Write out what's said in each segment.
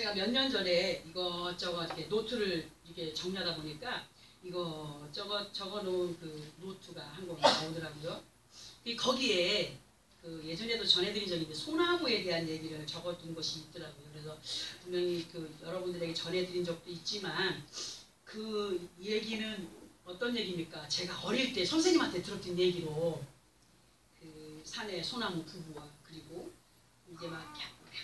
제가 몇 년 전에 이것저것 이렇게 노트를 이렇게 정리하다 보니까 이거저것 적어놓은 그 노트가 한 권 나오더라고요. 거기에 그 예전에도 전해드린 적이 있는데 소나무에 대한 얘기를 적어둔 것이 있더라고요. 그래서 분명히 그 여러분들에게 전해드린 적도 있지만 그 얘기는 어떤 얘기입니까? 제가 어릴 때 선생님한테 들었던 얘기로 그 산에 소나무 부부와 그리고 이제 막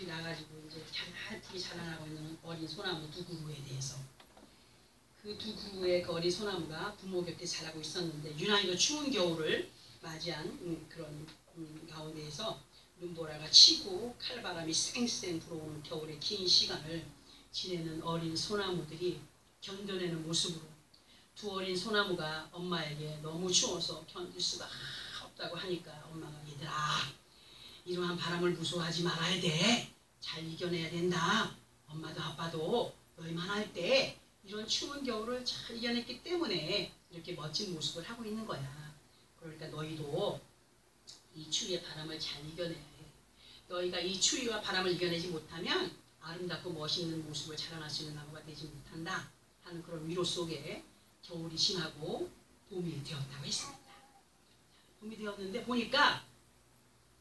나가지고 이제 자라나게 자라나고 있는 어린 소나무 두 그루에 대해서 그 두 그루의 그 어린 소나무가 부모 곁에 자라고 있었는데 유난히도 추운 겨울을 맞이한 그런 가운데에서 눈보라가 치고 칼바람이 쌩쌩 불어오는 겨울의 긴 시간을 지내는 어린 소나무들이 견뎌내는 모습으로 두 어린 소나무가 엄마에게 너무 추워서 견딜 수가 없다고 하니까 엄마가 얘들아 이러한 바람을 무서워하지 말아야 돼. 잘 이겨내야 된다. 엄마도 아빠도 너희만 할 때 이런 추운 겨울을 잘 이겨냈기 때문에 이렇게 멋진 모습을 하고 있는 거야. 그러니까 너희도 이 추위의 바람을 잘 이겨내야 해. 너희가 이 추위와 바람을 이겨내지 못하면 아름답고 멋있는 모습을 자라날 수 있는 나무가 되지 못한다 하는 그런 위로 속에 겨울이 지나고 봄이 되었다고 했습니다. 봄이 되었는데 보니까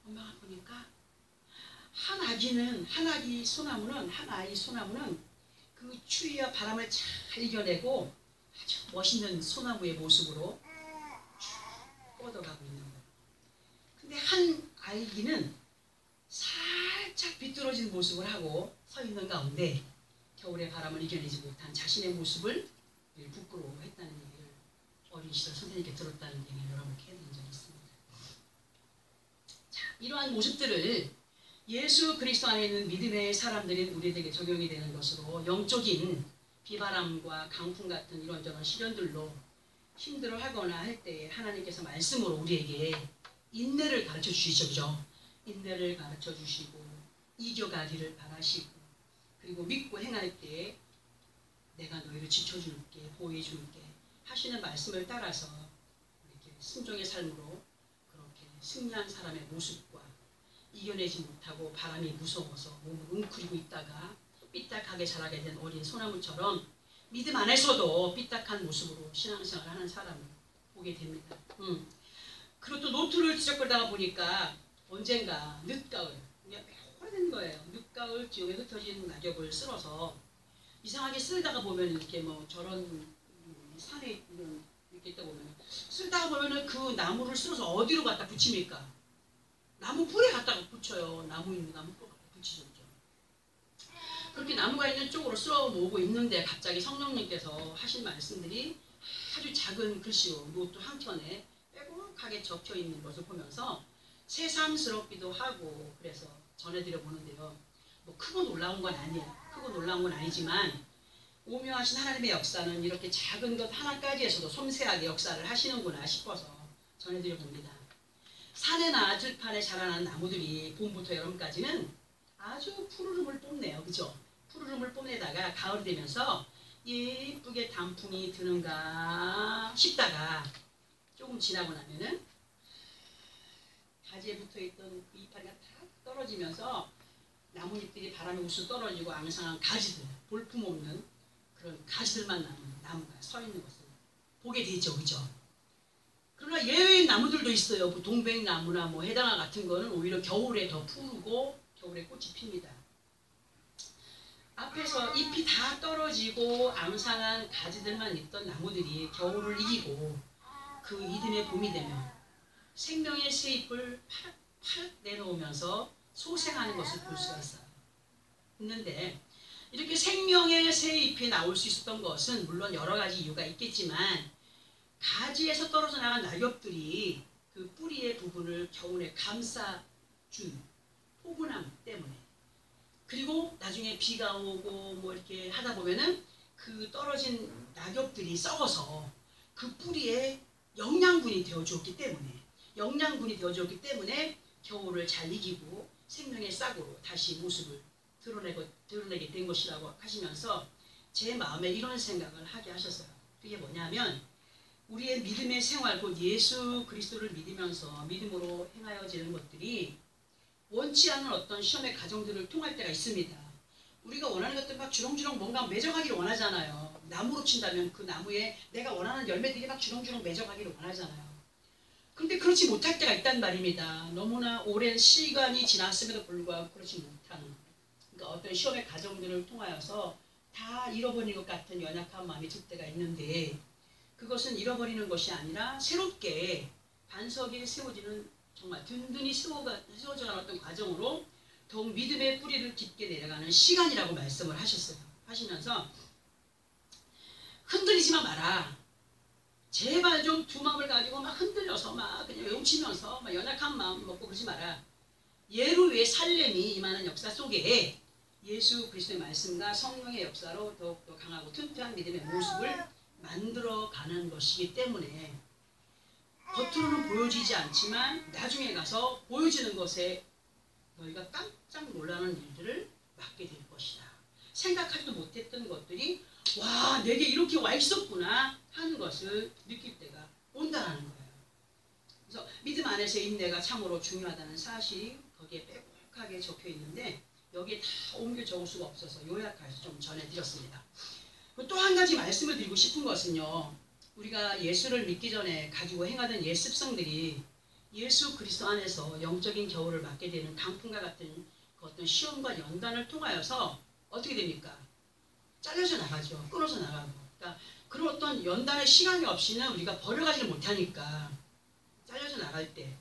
엄마가 보니까 한 아이 소나무는 그 추위와 바람을 잘 이겨내고 아주 멋있는 소나무의 모습으로 쭉 뻗어가고 있는 거예요. 근데 한 아이기는 살짝 비뚤어진 모습을 하고 서 있는 가운데 겨울의 바람을 이겨내지 못한 자신의 모습을 부끄러워했다는 얘기를 어린 시절 선생님께 들었다는 얘기를 여러분께 해드린 적이 있습니다. 자, 이러한 모습들을 예수 그리스도 안에 있는 믿음의 사람들인 우리에게 적용이 되는 것으로 영적인 비바람과 강풍 같은 이런저런 시련들로 힘들어하거나 할 때 하나님께서 말씀으로 우리에게 인내를 가르쳐 주시죠. 그죠? 인내를 가르쳐 주시고 이겨가기를 바라시고 그리고 믿고 행할 때 내가 너희를 지켜줄게 보호해줄게 하시는 말씀을 따라서 이렇게 순종의 삶으로 그렇게 승리한 사람의 모습과 이겨내지 못하고 바람이 무서워서 몸을 웅크리고 있다가 삐딱하게 자라게 된 어린 소나무처럼 믿음 안에서도 삐딱한 모습으로 신앙생활을 하는 사람을 보게 됩니다. 그리고 또 노트를 뒤적거리다가 보니까 언젠가 늦가을, 오래된 거예요. 늦가을 지역에 흩어진 낙엽을 쓸어서 이상하게 쓸다가 보면 이렇게 뭐 저런 산에 이렇게 있다 보면 쓸다가 보면은 그 나무를 쓸어서 어디로 갖다 붙입니까? 나무 뿔에 갖다가 붙여요. 나무 뿔에 갖다 붙이죠. 그렇게 나무가 있는 쪽으로 쓸어 모으고 있는데 갑자기 성령님께서 하신 말씀들이 아주 작은 글씨로 노트 한 켠에 빼곡하게 적혀 있는 것을 보면서 새삼스럽기도 하고 그래서 전해드려 보는데요. 뭐 크고 놀라운 건 아니에요. 크고 놀라운 건 아니지만 오묘하신 하나님의 역사는 이렇게 작은 것 하나까지에서도 섬세하게 역사를 하시는구나 싶어서 전해드려 봅니다. 산에나 들판에 자라난 나무들이 봄부터 여름까지는 아주 푸르름을 뽐내요. 그죠? 푸르름을 뽐내다가 가을이 되면서 예쁘게 단풍이 드는가 싶다가 조금 지나고 나면은 가지에 붙어있던 그 이파리가 다 떨어지면서 나뭇잎들이 바람에 우수 떨어지고 앙상한 가지들, 볼품없는 그런 가지들만 남은 나무가 서 있는 것을 보게 되죠. 그죠? 그러나 예외인 나무들도 있어요. 뭐 동백나무나 뭐 해당화 같은 거는 오히려 겨울에 더 푸르고 겨울에 꽃이 핍니다. 앞에서 잎이 다 떨어지고 앙상한 가지들만 있던 나무들이 겨울을 이기고 그 이듬해 봄이 되면 생명의 새 잎을 파릇 내놓으면서 소생하는 것을 볼 수가 있어요. 있는데 이렇게 생명의 새 잎이 나올 수 있었던 것은 물론 여러 가지 이유가 있겠지만 가지에서 떨어져 나간 낙엽들이 그 뿌리의 부분을 겨울에 감싸준 포근함 때문에 그리고 나중에 비가 오고 뭐 이렇게 하다 보면은 그 떨어진 낙엽들이 썩어서 그 뿌리에 영양분이 되어주었기 때문에 겨울을 잘 이기고 생명의 싹으로 다시 모습을 드러내게 된 것이라고 하시면서 제 마음에 이런 생각을 하게 하셨어요. 그게 뭐냐면 우리의 믿음의 생활, 곧 예수 그리스도를 믿으면서 믿음으로 행하여지는 것들이 원치 않는 어떤 시험의 과정들을 통할 때가 있습니다. 우리가 원하는 것들 막 주렁주렁 뭔가 맺어가기를 원하잖아요. 나무로 친다면 그 나무에 내가 원하는 열매들이 막 주렁주렁 맺어가기를 원하잖아요. 그런데 그렇지 못할 때가 있단 말입니다. 너무나 오랜 시간이 지났음에도 불구하고 그렇지 못하는, 그러니까 어떤 시험의 과정들을 통하여서 다 잃어버린 것 같은 연약한 마음이 들 때가 있는데, 그것은 잃어버리는 것이 아니라 새롭게 반석이 세워지는, 정말 든든히 세워져가는 어떤 과정으로 더욱 믿음의 뿌리를 깊게 내려가는 시간이라고 말씀을 하셨어요. 하시면서 흔들리지만 마라. 제발 좀 두 마음을 가지고 막 흔들려서 막 그냥 외치면서 막 연약한 마음 먹고 그러지 마라. 예루의 살렘이 임하는 역사 속에 예수 그리스도의 말씀과 성령의 역사로 더욱더 강하고 튼튼한 믿음의 모습을 만들어가는 것이기 때문에 겉으로는 보여지지 않지만 나중에 가서 보여지는 것에 너희가 깜짝 놀라는 일들을 맡게 될 것이다. 생각하지도 못했던 것들이 와, 내게 이렇게 와 있었구나 하는 것을 느낄 때가 온다라는 거예요. 그래서 믿음 안에서의 인내가 참으로 중요하다는 사실이 거기에 빼곡하게 적혀 있는데 여기에 다 옮겨 적을 수가 없어서 요약해서 좀 전해드렸습니다. 또 한 가지 말씀을 드리고 싶은 것은요, 우리가 예수를 믿기 전에 가지고 행하던 옛 습성들이 예수 그리스도 안에서 영적인 겨울을 맞게 되는 강풍과 같은 그 어떤 시험과 연단을 통하여서 어떻게 됩니까? 잘려져 나가죠. 끊어져 나가고. 그러니까 그런 어떤 연단의 시간이 없이는 우리가 버려가지를 못하니까 잘려져 나갈 때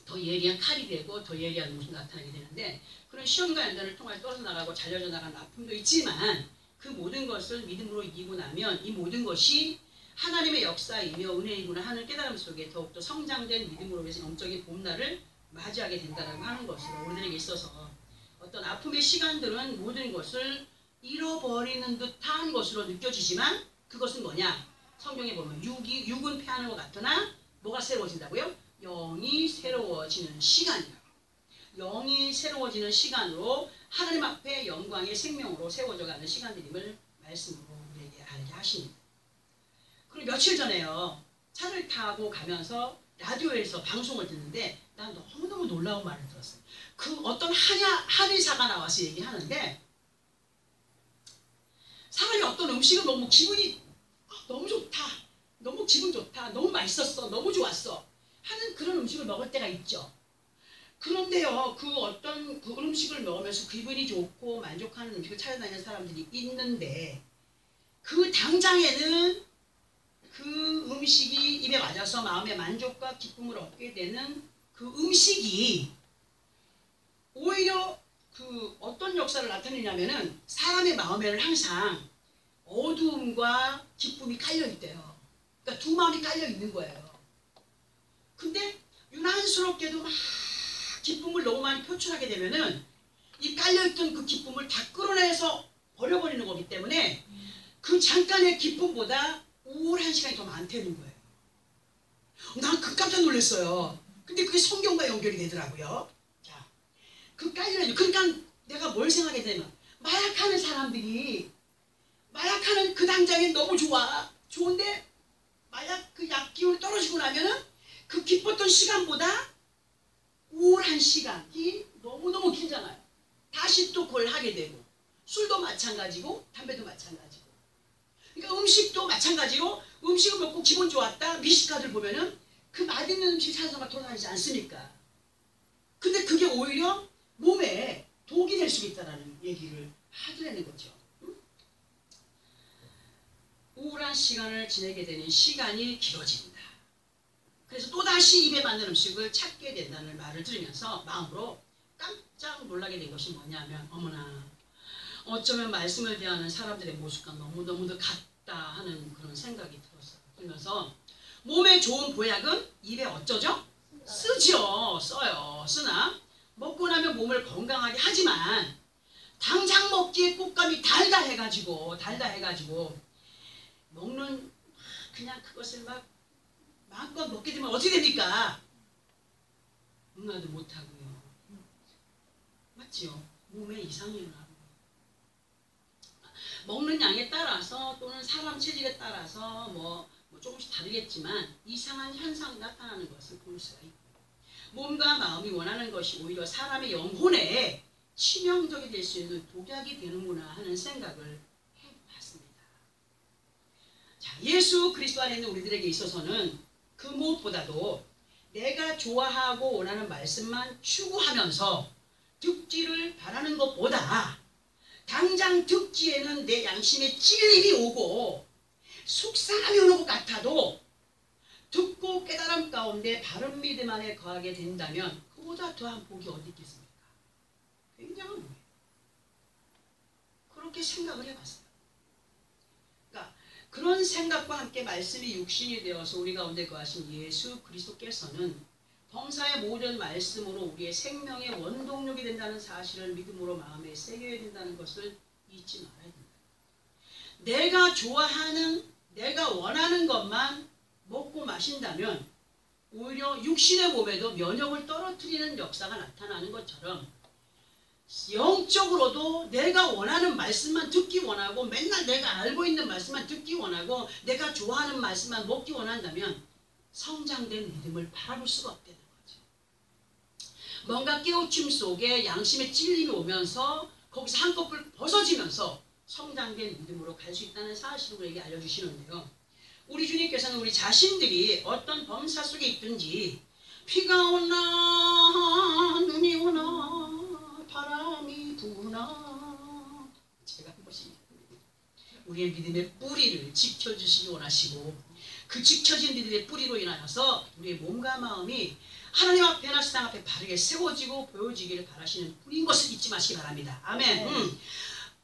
더 예리한 칼이 되고 더 예리한 모습이 나타나게 되는데, 그런 시험과 연단을 통해 떨어져 나가고 잘려져 나가는 아픔도 있지만 그 모든 것을 믿음으로 이기고 나면 이 모든 것이 하나님의 역사이며 은혜이구나 하는 깨달음 속에 더욱더 성장된 믿음으로 인해서 영적인 봄날을 맞이하게 된다고 하는 것으로 우리들에게 있어서 어떤 아픔의 시간들은 모든 것을 잃어버리는 듯한 것으로 느껴지지만 그것은 뭐냐? 성경에 보면 육은 패하는 것 같으나 뭐가 새로워진다고요? 영이 새로워지는 시간이라고. 영이 새로워지는 시간으로 하나님 앞에 영광의 생명으로 세워져가는 시간들임을 말씀으로 우리에게 알게 하십니다. 그리고 며칠 전에요, 차를 타고 가면서 라디오에서 방송을 듣는데 난 너무너무 놀라운 말을 들었어요. 그 어떤 한의사가 나와서 얘기하는데, 사람이 어떤 음식을 먹으면 기분이 너무 좋다, 너무 기분 좋다, 너무 맛있었어, 너무 좋았어 하는 그런 음식을 먹을 때가 있죠. 그런데요, 그 어떤 그 음식을 먹으면서 기분이 좋고 만족하는 음식을 찾아다니는 사람들이 있는데 그 당장에는 그 음식이 입에 맞아서 마음의 만족과 기쁨을 얻게 되는 그 음식이 오히려 그 어떤 역사를 나타내냐면은 사람의 마음에는 항상 어두움과 기쁨이 깔려있대요. 그러니까 두 마음이 깔려있는 거예요. 근데 유난스럽게도 막 기쁨을 너무 많이 표출하게 되면은 이 깔려있던 그 기쁨을 다 끌어내서 버려버리는 거기 때문에 그 잠깐의 기쁨보다 우울한 시간이 더 많다는 거예요. 난 그 깜짝 놀랐어요. 근데 그게 성경과 연결이 되더라고요. 자, 그 깔려있는, 그러니까 내가 뭘 생각하게 되면 마약하는 사람들이 마약하는 그 당장에 너무 좋은데 마약 그 약 기운이 떨어지고 나면은 그 기뻤던 시간보다 우울한 시간이 너무너무 길잖아요. 다시 또 그걸 하게 되고, 술도 마찬가지고 담배도 마찬가지고, 그러니까 음식도 마찬가지로 음식을 먹고 기분 좋았다 미식가들 보면은 그 맛있는 음식 찾아서 막 돌아다니지 않습니까? 근데 그게 오히려 몸에 독이 될 수 있다는 얘기를 하더라는 거죠. 우울한 시간을 지내게 되는 시간이 길어진다. 그래서 또다시 입에 맞는 음식을 찾게 된다는 말을 들으면서 마음으로 깜짝 놀라게 된 것이 뭐냐면, 어머나 어쩌면 말씀을 대하는 사람들의 모습과 너무너무도 같다 하는 그런 생각이 들었어요. 그러면서 몸에 좋은 보약은 입에 어쩌죠? 쓰죠. 써요. 쓰나 먹고 나면 몸을 건강하게 하지만 당장 먹기에 꽃감이 달다 해가지고 먹는 그냥 그것을 막 마음껏 먹게 되면 어떻게 됩니까? 응하도 못하고요. 맞지요? 몸에 이상이 일어나고 먹는 양에 따라서 또는 사람 체질에 따라서 뭐 조금씩 다르겠지만 이상한 현상이 나타나는 것을 볼 수가 있고, 몸과 마음이 원하는 것이 오히려 사람의 영혼에 치명적이 될 수 있는 독약이 되는구나 하는 생각을 해봤습니다. 자, 예수 그리스도 안에 있는 우리들에게 있어서는 그 무엇보다도 내가 좋아하고 원하는 말씀만 추구하면서 듣기를 바라는 것보다 당장 듣기에는 내 양심에 찔림이 오고 속상함이 오는 것 같아도 듣고 깨달음 가운데 바른 믿음 안에 거하게 된다면 그보다 더한 복이 어디 있겠습니까? 굉장한 복이에요. 그렇게 생각을 해봤어요. 그러니까 그런 생각과 함께 말씀이 육신이 되어서 우리 가운데 거하신 예수 그리스도께서는 범사의 모든 말씀으로 우리의 생명의 원동력이 된다는 사실을 믿음으로 마음에 새겨야 된다는 것을 잊지 말아야 된다. 내가 좋아하는, 내가 원하는 것만 먹고 마신다면 오히려 육신의 몸에도 면역을 떨어뜨리는 역사가 나타나는 것처럼 영적으로도 내가 원하는 말씀만 듣기 원하고 맨날 내가 알고 있는 말씀만 듣기 원하고 내가 좋아하는 말씀만 먹기 원한다면 성장된 믿음을 바라볼 수가 없다는 거죠. 뭔가 깨우침 속에 양심의 찔림이 오면서 거기서 한꺼풀 벗어지면서 성장된 믿음으로 갈 수 있다는 사실을 우리에게 알려주시는데요. 우리 주님께서는 우리 자신들이 어떤 범사 속에 있든지 비가 오나 눈이 오나 바람이 부나 제가 한 번씩 우리의 믿음의 뿌리를 지켜주시기 원하시고 그 지켜진 믿음의 뿌리로 인하여서 우리의 몸과 마음이 하나님 앞에나 세상 앞에 바르게 세워지고 보여지기를 바라시는 분인 것을 잊지 마시기 바랍니다. 아멘.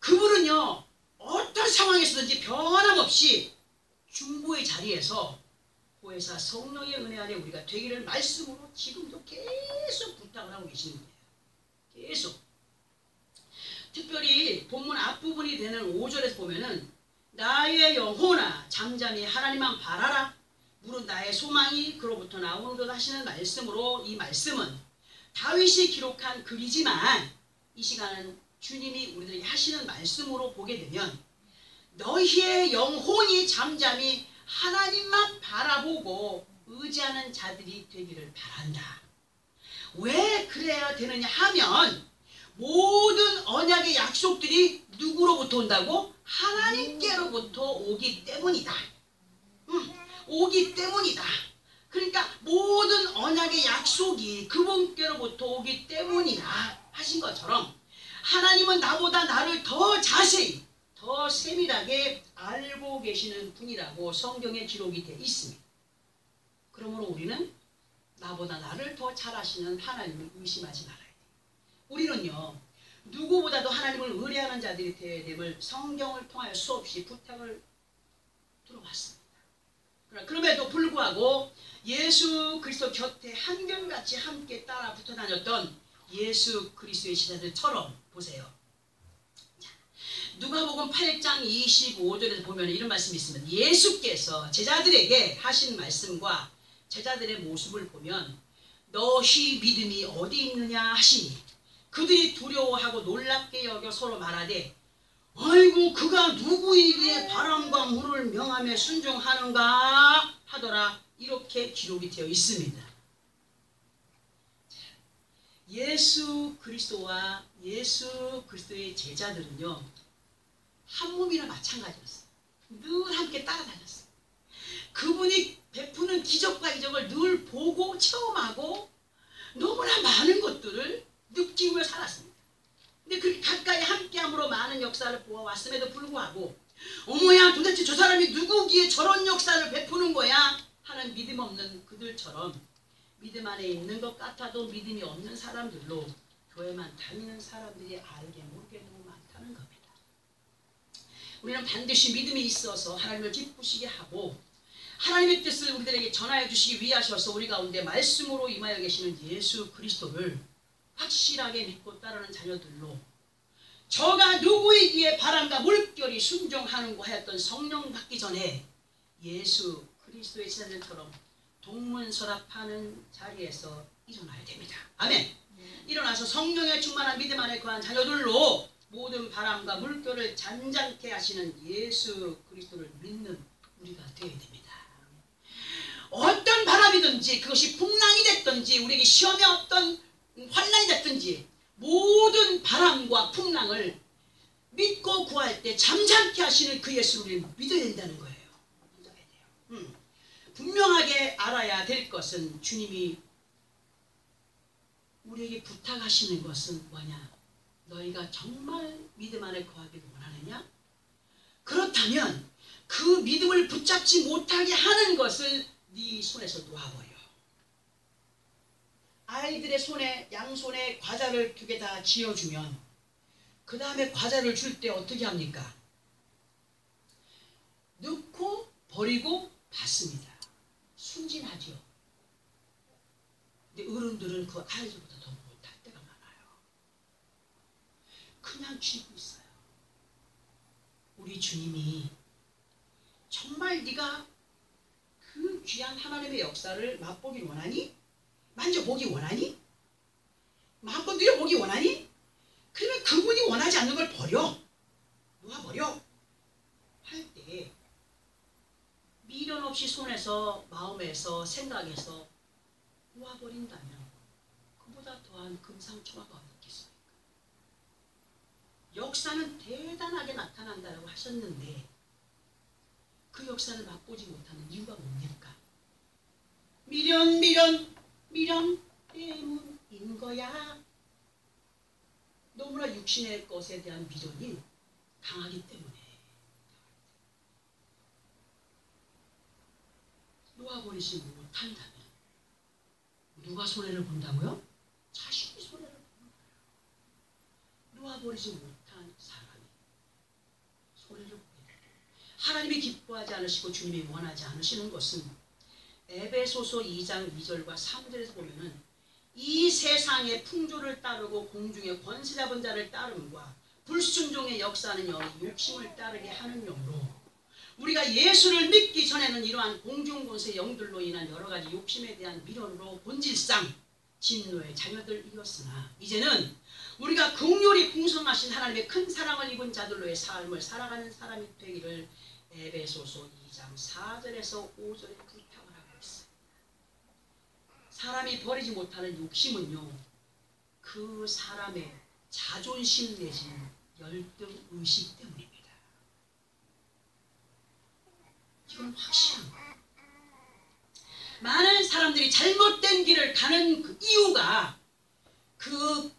그분은요 어떤 상황에서든지 변함없이 중보의 자리에서 보혜사 성령의 은혜 안에 우리가 되기를 말씀으로 지금도 계속 부탁을 하고 계시는 거예요. 계속. 특별히 본문 앞부분이 되는 5절에서 보면은 나의 영혼아 잠잠히 하나님만 바라라 무릇 나의 소망이 그로부터 나오는도다 하시는 말씀으로 이 말씀은 다윗이 기록한 글이지만 이 시간은 주님이 우리들에게 하시는 말씀으로 보게 되면 너희의 영혼이 잠잠히 하나님만 바라보고 의지하는 자들이 되기를 바란다. 왜 그래야 되느냐 하면 모든 언약의 약속들이 누구로부터 온다고? 하나님께로부터 오기 때문이다. 오기 때문이다. 그러니까 모든 언약의 약속이 그분께로부터 오기 때문이다 하신 것처럼 하나님은 나보다 나를 더 자세히 더 세밀하게 알고 계시는 분이라고 성경에 기록이 되어 있습니다. 그러므로 우리는 나보다 나를 더 잘 아시는 하나님을 의심하지 말아야 돼요. 우리는요 누구보다도 하나님을 의뢰하는 자들이 되어야 됨을 성경을 통하여 수없이 부탁을 들어왔습니다. 그럼에도 불구하고 예수 그리스도 곁에 한결같이 함께 따라 붙어 다녔던 예수 그리스도의 제자들처럼 보세요. 누가복음 8장 25절에서 보면 이런 말씀이 있습니다. 예수께서 제자들에게 하신 말씀과 제자들의 모습을 보면 너희 믿음이 어디 있느냐 하시니 그들이 두려워하고 놀랍게 여겨 서로 말하되 아이고 그가 누구에게 바람과 물을 명하며 순종하는가 하더라. 이렇게 기록이 되어 있습니다. 예수 그리스도와 예수 그리스도의 제자들은요 한 몸이나 마찬가지였어요. 늘 함께 따라다녔어요. 그분이 베푸는 기적과 이적을 늘 보고 체험하고 너무나 많은 것들을 느끼며 살았습니다. 근데 그렇게 가까이 함께함으로 많은 역사를 보아왔음에도 불구하고 어머야 도대체 저 사람이 누구기에 저런 역사를 베푸는 거야 하는 믿음 없는 그들처럼 믿음 안에 있는 것 같아도 믿음이 없는 사람들로 교회만 다니는 사람들이 알게 모르게 너무 많다는 겁니다. 우리는 반드시 믿음이 있어서 하나님을 기쁘시게 하고 하나님의 뜻을 우리들에게 전하여 주시기 위하셔서 우리 가운데 말씀으로 임하여 계시는 예수 그리스도를 확실하게 믿고 따르는 자녀들로 저가 누구이기에 바람과 물결이 순종하는고 하였던 성령 받기 전에 예수 그리스도의 제자들처럼 동문서답하는 자리에서 일어나야 됩니다. 아멘. 일어나서 성령의 충만한 믿음 안에 거한 자녀들로 모든 바람과 물결을 잔잔케 하시는 예수 그리스도를 믿는 우리가 되어야 됩니다. 어떤 바람이든지 그것이 풍랑이 됐든지 우리에게 시험의 어떤 환난이 됐든지 모든 바람과 풍랑을 믿고 구할 때 잠잠케 하시는 그 예수를 우리는 믿어야 된다는 거예요. 믿어야 돼요. 분명하게 알아야 될 것은 주님이 우리에게 부탁하시는 것은 뭐냐? 너희가 정말 믿음 안에 거하기를 원하느냐? 그렇다면 그 믿음을 붙잡지 못하게 하는 것을 네 손에서 놓아버려. 아이들의 손에, 양손에 과자를 2개 다 쥐어주면 그 다음에 과자를 줄 때 어떻게 합니까? 넣고 버리고 받습니다. 순진하죠. 근데 어른들은 그 아이들보다 더 못할 때가 많아요. 그냥 쥐고 있어요. 우리 주님이 정말 네가 그 귀한 하나님의 역사를 맛보기 원하니? 만져보기 원하니? 마음껏 누려보기 원하니? 그러면 그분이 원하지 않는 걸 버려. 놓아버려. 할 때 미련 없이 손에서, 마음에서, 생각에서 놓아버린다면 그보다 더한 금상첨화가 어딨겠습니까? 역사는 대단하게 나타난다고 하셨는데 그 역사를 맛보지 못하는 이유가 뭡니까? 미련 때문인 거야. 너무나 육신의 것에 대한 미련이 강하기 때문에. 놓아버리지 못한다면 누가 손해를 본다고요? 자신이 손해를 보는 거예요. 놓아버리지 못한 사람이 손해를 보게 돼요. 하나님이 기뻐하지 않으시고 주님이 원하지 않으시는 것은 에베소서 2장 2절과 3절에서 보면은 이 세상의 풍조를 따르고 공중의 권세 잡은 자를 따름과 불순종의 역사는 욕심을 따르게 하는 영으로 우리가 예수를 믿기 전에는 이러한 공중권세 영들로 인한 여러 가지 욕심에 대한 미련으로 본질상 진노의 자녀들이었으나 이제는 우리가 긍휼이 풍성하신 하나님의 큰 사랑을 입은 자들로의 삶을 살아가는 사람이 되기를 에베소서 2장 4절에서 5절에 부탁을 하고 있어요. 사람이 버리지 못하는 욕심은요, 그 사람의 자존심 내지는 열등의식 때문입니다. 이건 확실한 거예요. 많은 사람들이 잘못된 길을 가는 그 이유가 그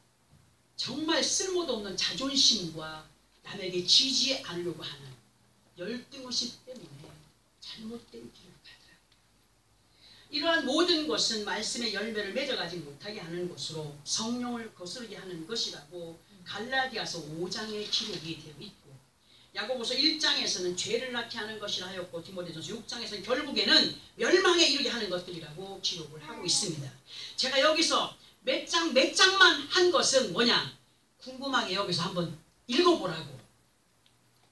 정말 쓸모도 없는 자존심과 남에게 지지 않으려고 하는 열등의식 때문에 잘못된 길을 가더라고요. 이러한 모든 것은 말씀의 열매를 맺어가지 못하게 하는 것으로 성령을 거스르게 하는 것이라고 갈라디아서 5장에 기록이 되어 있고 야고보서 1장에서는 죄를 낳게 하는 것이라 하였고 디모데전서 6장에서는 결국에는 멸망에 이르게 하는 것들이라고 기록을 하고 있습니다. 제가 여기서 몇 장만 한 것은 뭐냐? 궁금하게 여기서 한번 읽어보라고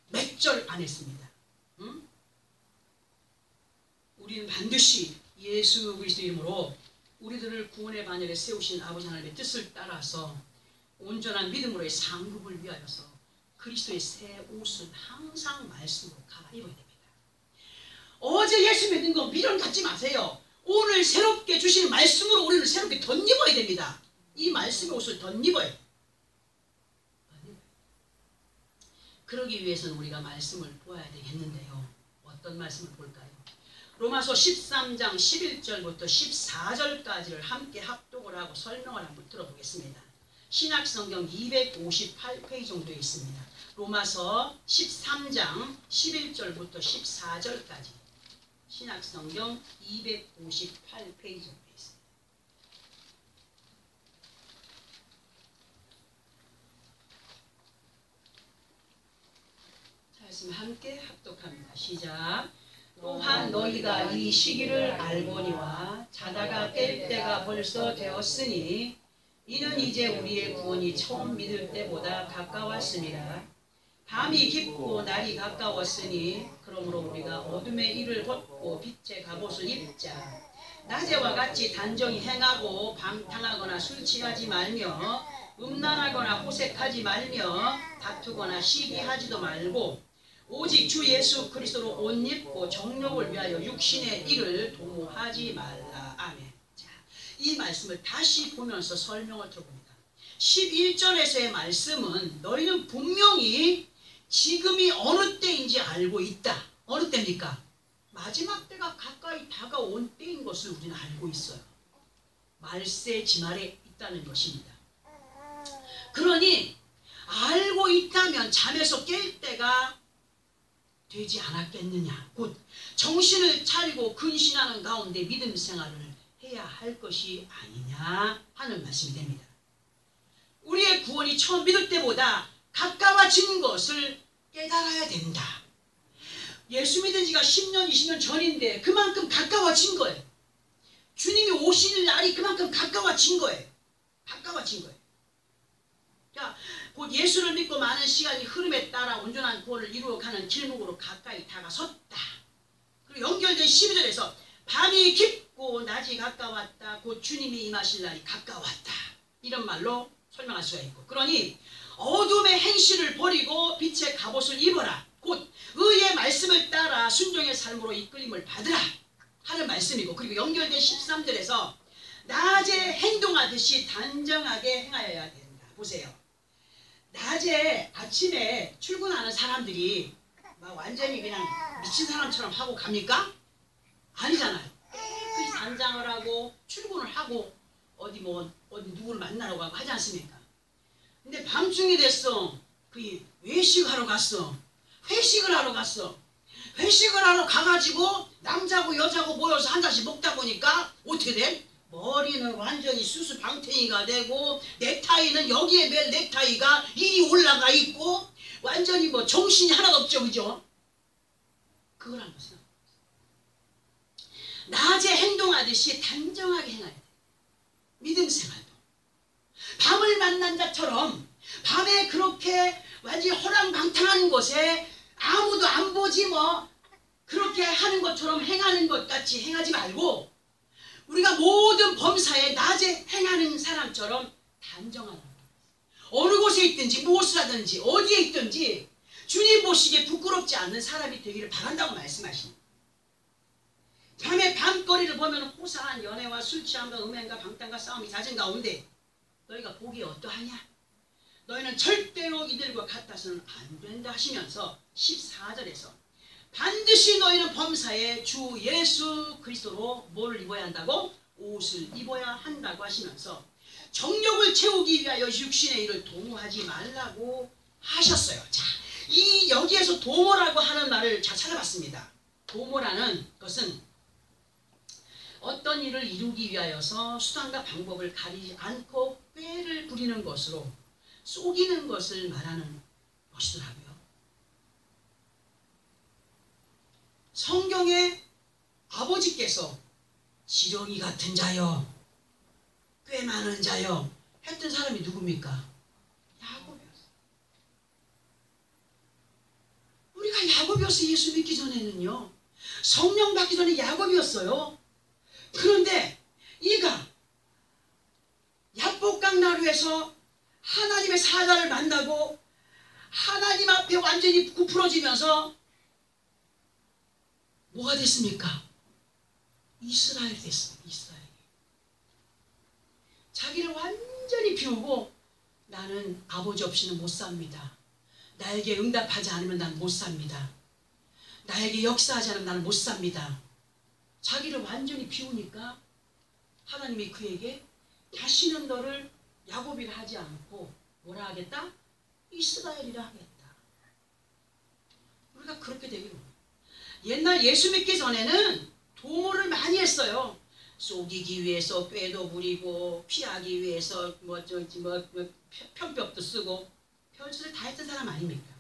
몇 절 안 했습니다. 응? 우리는 반드시 예수 그리스도 이름으로 우리들을 구원의 반열에 세우신 아버지 하나님의 뜻을 따라서 온전한 믿음으로의 상급을 위하여서 그리스도의 새 옷은 항상 말씀으로 갈아입어야 됩니다. 어제 예수 믿은 거 미련 갖지 마세요. 오늘 새롭게 주시는 말씀으로 우리는 새롭게 덧입어야 됩니다. 이 말씀의 옷을 덧입어야 돼요. 그러기 위해서는 우리가 말씀을 보아야 되겠는데요. 어떤 말씀을 볼까요? 로마서 13장 11절부터 14절까지를 함께 합독을 하고 설명을 한번 들어보겠습니다. 신약성경 258페이지 정도에 있습니다. 로마서 13장 11절부터 14절까지 신약성경 258페이지 정도에 있습니다. 자, 말씀 함께 합독합니다. 시작. 또한 너희가 이 시기를 알거니와 자다가 깰 때가 벌써 되었으니 이는 이제 우리의 구원이 처음 믿을 때보다 가까웠습니다. 밤이 깊고 날이 가까웠으니 그러므로 우리가 어둠의 일을 벗고 빛의 갑옷을 입자. 낮에와 같이 단정히 행하고 방탕하거나 술 취하지 말며 음란하거나 호색하지 말며 다투거나 시기하지도 말고 오직 주 예수 그리스도로 옷 입고 정욕을 위하여 육신의 일을 도모하지 말라. 아멘. 자, 이 말씀을 다시 보면서 설명을 들어봅니다. 11절에서의 말씀은 너희는 분명히 지금이 어느 때인지 알고 있다. 어느 때입니까? 마지막 때가 가까이 다가온 때인 것을 우리는 알고 있어요. 말세 지말에 있다는 것입니다. 그러니 알고 있다면 잠에서 깰 때가 되지 않았겠느냐. 곧 정신을 차리고 근신하는 가운데 믿음 생활을 해야 할 것이 아니냐 하는 말씀이 됩니다. 우리의 구원이 처음 믿을 때보다 가까워진 것을 깨달아야 된다. 예수 믿은 지가 10년, 20년 전인데 그만큼 가까워진 거예요. 주님이 오실 날이 그만큼 가까워진 거예요. 가까워진 거예요. 자, 곧 예수를 믿고 많은 시간이 흐름에 따라 온전한 구원을 이루어가는 길목으로 가까이 다가섰다. 그리고 연결된 12절에서 밤이 깊고 낮이 가까웠다. 곧 주님이 임하실 날이 가까웠다. 이런 말로 설명할 수가 있고, 그러니 어둠의 행실을 버리고 빛의 갑옷을 입어라. 곧 의의 말씀을 따라 순종의 삶으로 이끌림을 받으라 하는 말씀이고, 그리고 연결된 13절에서 낮에 행동하듯이 단정하게 행하여야 된다. 보세요. 낮에 아침에 출근하는 사람들이 막 완전히 그냥 미친 사람처럼 하고 갑니까? 아니잖아요. 깨끗이 단장을 하고 출근을 하고 어디 누구를 만나러 가고 하지 않습니까? 근데 밤중이 됐어. 그 외식하러 갔어. 회식을 하러 갔어. 회식을 하러 가가지고 남자고 여자고 모여서 한 잔씩 먹다 보니까 어떻게 돼? 머리는 완전히 수수방탱이가 되고 넥타이는 여기에 멜 넥타이가 이리 올라가 있고 완전히 뭐 정신이 하나도 없죠. 그죠? 그걸 한 것은 낮에 행동하듯이 단정하게 행해야 돼. 믿음 생활도 밤을 만난 자처럼 밤에 그렇게 완전히 허랑방탕한 곳에 아무도 안 보지 뭐 그렇게 하는 것처럼 행하는 것 같이 행하지 말고 우리가 모든 범사에 낮에 행하는 사람처럼 단정하는 거예요. 어느 곳에 있든지 무엇을 하든지 어디에 있든지 주님 보시기에 부끄럽지 않는 사람이 되기를 바란다고 말씀하십니다. 밤에 밤거리를 보면 호사한 연애와 술 취함과 음행과 방탕과 싸움이 잦은 가운데 너희가 보기에 어떠하냐? 너희는 절대로 이들과 같아서는 안 된다 하시면서 14절에서 반드시 너희는 범사에 주 예수 그리스도로 뭐를 입어야 한다고? 옷을 입어야 한다고 하시면서 정욕을 채우기 위하여 육신의 일을 도모하지 말라고 하셨어요. 자, 여기에서 도모라고 하는 말을 잘 찾아봤습니다. 도모라는 것은 어떤 일을 이루기 위하여서 수단과 방법을 가리지 않고 꾀를 부리는 것으로 속이는 것을 말하는 것이더라고요. 성경에 아버지께서 지렁이 같은 자여, 꽤 많은 자여 했던 사람이 누굽니까? 야곱이었어요. 우리가 야곱이었어요. 예수 믿기 전에는요. 성령 받기 전에 야곱이었어요. 그런데 이가 야복강 나루에서 하나님의 사자를 만나고 하나님 앞에 완전히 구부러지면서 뭐가 됐습니까? 이스라엘 됐습니다. 이스라엘. 자기를 완전히 비우고 나는 아버지 없이는 못 삽니다. 나에게 응답하지 않으면 난 못 삽니다. 나에게 역사하지 않으면 나는 못 삽니다. 자기를 완전히 비우니까 하나님이 그에게 다시는 너를 야곱이라 하지 않고 뭐라 하겠다? 이스라엘이라 하겠다. 우리가 그렇게 되기로. 옛날 예수 믿기 전에는 도모를 많이 했어요. 속이기 위해서 꾀도 부리고 피하기 위해서 편법도 쓰고 별짓을 다 했던 사람 아닙니까?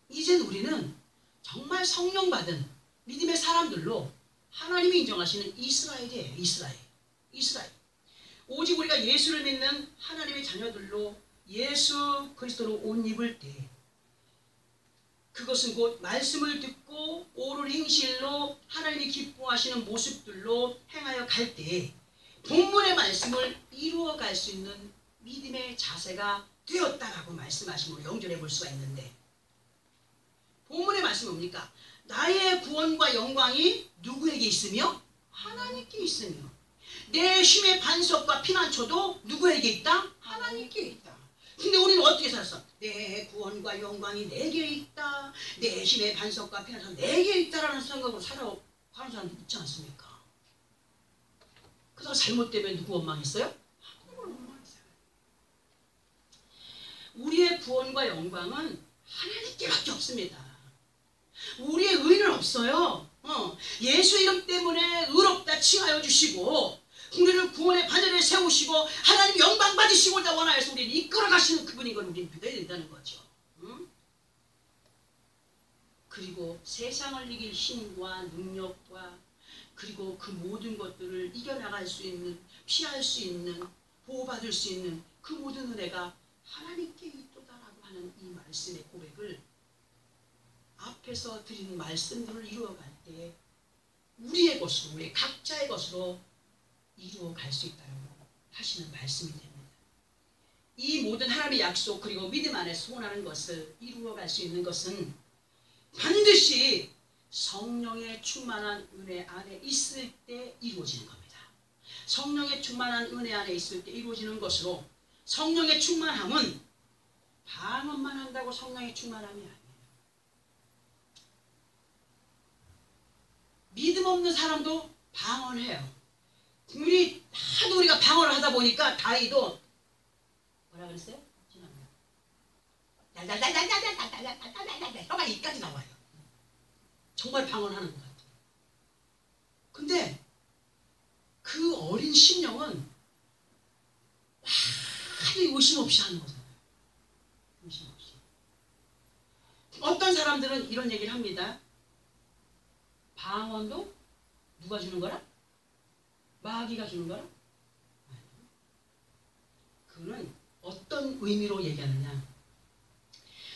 이젠 우리는 정말 성령 받은 믿음의 사람들로 하나님이 인정하시는 이스라엘이에요. 이스라엘. 오직 우리가 예수를 믿는 하나님의 자녀들로 예수 그리스도로 옷 입을 때 그것은 곧 말씀을 듣고 옳은 행실로 하나님이 기뻐하시는 모습들로 행하여 갈 때 본문의 말씀을 이루어갈 수 있는 믿음의 자세가 되었다라고 말씀하심으로 연결해 볼 수가 있는데, 본문의 말씀은 뭡니까? 나의 구원과 영광이 누구에게 있으며? 하나님께 있으며 내 힘의 반석과 피난처도 누구에게 있다? 하나님께 있다. 근데 우리는 어떻게 살았어? 내 구원과 영광이 내게 있다. 내 힘의 반석과 피난처 내게 있다라는 생각으로 살아가는 사람도 있지 않습니까? 그래서 잘못되면 누구 원망했어요? 하나님을 원망했어요. 우리의 구원과 영광은 하나님께밖에 없습니다. 우리의 의는 없어요. 예수 이름 때문에 의롭다 칭하여 주시고 우리를 구원의 바늘에 세우시고 하나님 영광 받으시고자 원하여서 우리를 이끌어 가시는 그분인 걸 우리는 믿어야 된다는 거죠. 그리고 세상을 이길 힘과 능력과 그리고 그 모든 것들을 이겨나갈 수 있는, 피할 수 있는, 보호받을 수 있는 그 모든 은혜가 하나님께 있도다라고 하는 이 말씀의 고백을 앞에서 드린 말씀들을 이루어갈 때 우리의 것으로, 우리 각자의 것으로 이루어갈 수 있다고 하시는 말씀이 됩니다. 이 모든 하나님의 약속 그리고 믿음 안에 소원하는 것을 이루어갈 수 있는 것은 반드시 성령의 충만한 은혜 안에 있을 때 이루어지는 겁니다. 성령의 충만한 은혜 안에 있을 때 이루어지는 것으로 성령의 충만함은 방언만 한다고 성령의 충만함이 아니에요. 믿음 없는 사람도 방언해요. 하도 우리가 방언을 하다 보니까 다윗도 뭐라 그랬어요? 혀가 이까지 나와요. 정말 방언하는 것 같아요. 근데 그 어린 심령은 하도 의심 없이 하는 거잖아요. 의심 없이. 어떤 사람들은 이런 얘기를 합니다. 방언도 누가 주는 거라? 마귀가 주는 거라? 그는 어떤 의미로 얘기하느냐?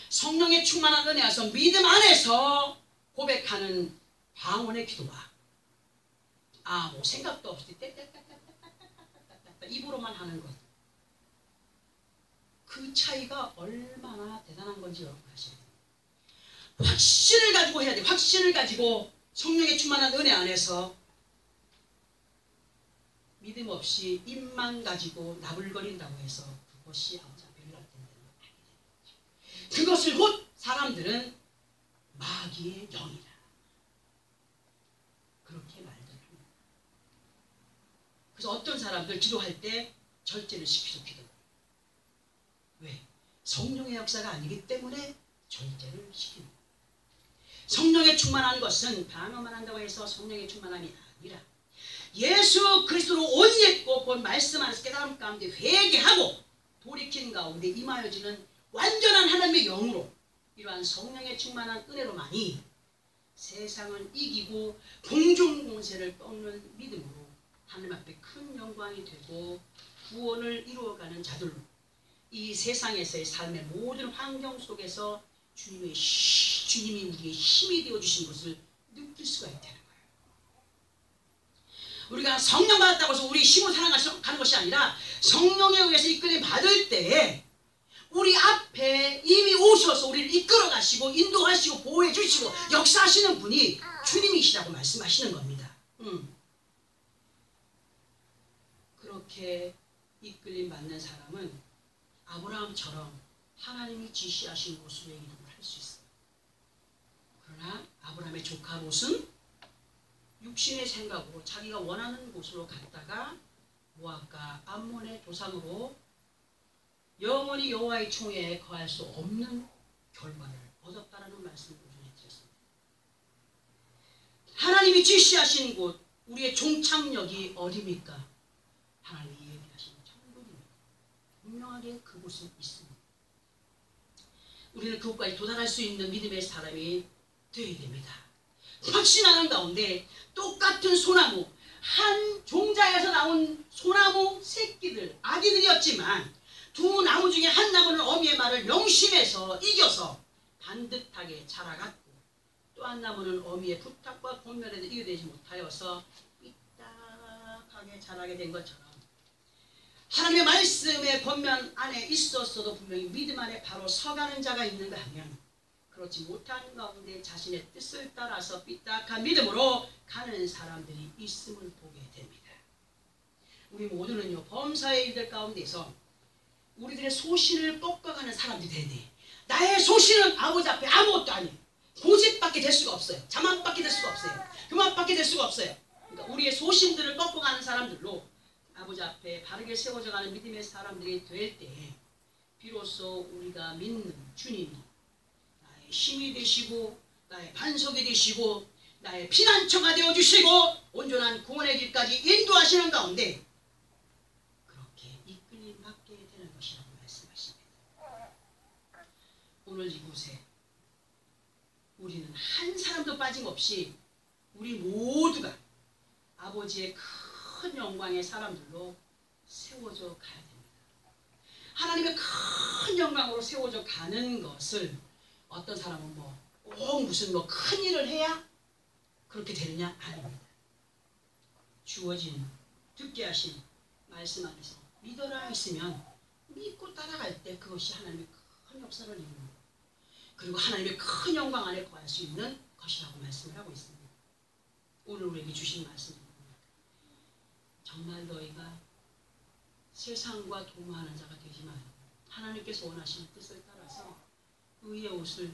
성령의 충만한 은혜에서 믿음 안에서 고백하는 방언의 기도와 뭐 생각도 없이 입으로만 하는 것, 그 차이가 얼마나 대단한 건지 여러분 아셔야 돼요. 확신을 가지고 해야 돼요. 확신을 가지고 성령의 충만한 은혜 안에서 믿음 없이 입만 가지고 나불거린다고 해서 그것이 아무자 별로 안 된다는 걸 알게 되는 거죠. 그것을 곧 사람들은 마귀의 영이다, 그렇게 말들 합니다. 그래서 어떤 사람들 기도할 때 절제를 시키죠. 기도를. 왜? 성령의 역사가 아니기 때문에 절제를 시키는 거예요. 성령의 충만한 것은 방언만 한다고 해서 성령의 충만함이 아니라 예수 그리스도로 옷 입고 본 말씀 안에서 깨달음 가운데 회개하고 돌이키는 가운데 임하여지는 완전한 하나님의 영으로 이러한 성령의 충만한 은혜로만이 세상을 이기고 공중공세를 꺾는 믿음으로 하나님 앞에 큰 영광이 되고 구원을 이루어가는 자들로 이 세상에서의 삶의 모든 환경 속에서 주님이 우리의 힘이 되어주신 것을 느낄 수가 있다는 거예요. 우리가 성령 받았다고 해서 우리 힘으로 살아가는 것이 아니라 성령에 의해서 이끌림 받을 때에 우리 앞에 이미 오셔서 우리를 이끌어 가시고 인도하시고 보호해 주시고 역사하시는 분이 주님이시라고 말씀하시는 겁니다. 그렇게 이끌림 받는 사람은 아브라함처럼 하나님이 지시하신 곳으로 이동을 할 수 있어요. 그러나 아브라함의 조카 롯은 육신의 생각으로 자기가 원하는 곳으로 갔다가 모압과 암몬의 도상으로 영원히 여호와의 총회에 거할 수 없는 결과를 얻었다라는 말씀을 오전에 드렸습니다. 하나님이 지시하신 곳, 우리의 종착역이 어디입니까? 하나님이 얘기하시는 천국입니다. 분명하게 그곳은 있습니다. 우리는 그곳까지 도달할 수 있는 믿음의 사람이 되어야 됩니다. 확신하는 가운데 똑같은 소나무, 한 종자에서 나온 소나무 새끼들, 아기들이었지만 두 나무 중에 한 나무는 어미의 말을 명심해서 이겨서 반듯하게 자라갔고 또 한 나무는 어미의 부탁과 권면에도 이겨내지 못하여서 삐딱하게 자라게 된 것처럼 하나님의 말씀의 권면 안에 있었어도 분명히 믿음 안에 바로 서가는 자가 있는가 하면 그렇지 못한 가운데 자신의 뜻을 따라서 삐딱한 믿음으로 가는 사람들이 있음을 보게 됩니다. 우리 모두는요 범사의 일들 가운데서 우리들의 소신을 꺾어가는 사람들이 돼야 돼. 나의 소신은 아버지 앞에 아무것도 아니에요. 고집밖에 될 수가 없어요. 자만밖에 될 수가 없어요. 그만밖에 될 수가 없어요. 그러니까 우리의 소신들을 꺾어가는 사람들로 아버지 앞에 바르게 세워져가는 믿음의 사람들이 될 때 비로소 우리가 믿는 주님이 나의 힘이 되시고 나의 반석이 되시고 나의 피난처가 되어주시고 온전한 구원의 길까지 인도하시는 가운데 그렇게 이끌림 받게 되는 것이라고 말씀하십니다. 오늘 이곳에 우리는 한 사람도 빠짐없이 우리 모두가 아버지의 큰 영광의 사람들로 세워져 가야 됩니다. 하나님의 큰 영광으로 세워져 가는 것을 어떤 사람은 꼭 무슨 큰 일을 해야 그렇게 되느냐? 아닙니다. 주어진 듣게 하신 말씀 안에서 믿어라 했으면 믿고 따라갈 때 그것이 하나님의 큰 역사를 이루는 것, 그리고 하나님의 큰 영광 안에 거할 수 있는 것이라고 말씀을 하고 있습니다. 오늘 우리에게 주신 말씀입니다. 정말 너희가 세상과 동화하는 자가 되지 말고 하나님께서 원하시는 뜻을 따라서 의의 옷을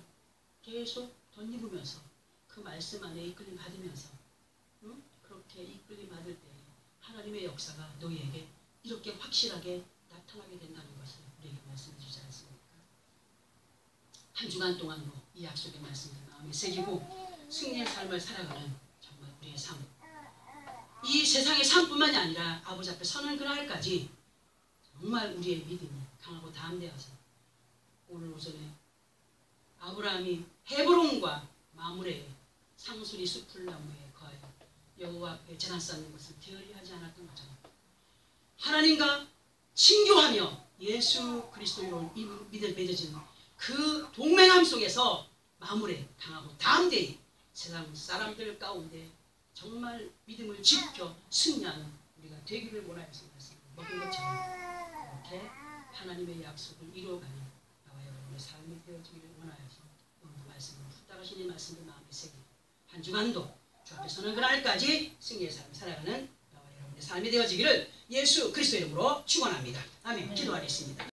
계속 덧입으면서 그 말씀 안에 이끌림 받으면서 그렇게 이끌림 받을 때 하나님의 역사가 너희에게 이렇게 확실하게 나타나게 된다는 것을 우리에게 말씀해 주지 않습니까? 한 주간 동안도 이 약속의 말씀을 마음에 새기고 승리의 삶을 살아가는 정말 우리의 삶, 이 세상의 삶뿐만이 아니라 아버지 앞에 서는 그날까지 정말 우리의 믿음이 강하고 담대해서 오늘 오전에 아브라함이 헤브론과 마므레에 상수리 수풀나무에 거하여 여호와 앞에 제단 쌓는 것을 게을리하지 않았던 것처럼 하나님과 친교하며 예수 그리스도로 믿음 맺어진 그 동맹함 속에서 마므레 강하고 담대히 세상 사람들 가운데 정말 믿음을 지켜 승리하는 우리가 되기를 원하여서 먹은 것처럼 이렇게 하나님의 약속을 이루어가는 나와 여러분의 삶이 되어지기를 원하여서 오늘도 말씀을 푸다가신 이 말씀을 마음에 새기고 한 주간도 주 앞에 서는 그날까지 승리의 삶을 살아가는 나와 여러분의 삶이 되어지기를 예수 그리스도의 이름으로 축원합니다. 아멘. 기도하겠습니다.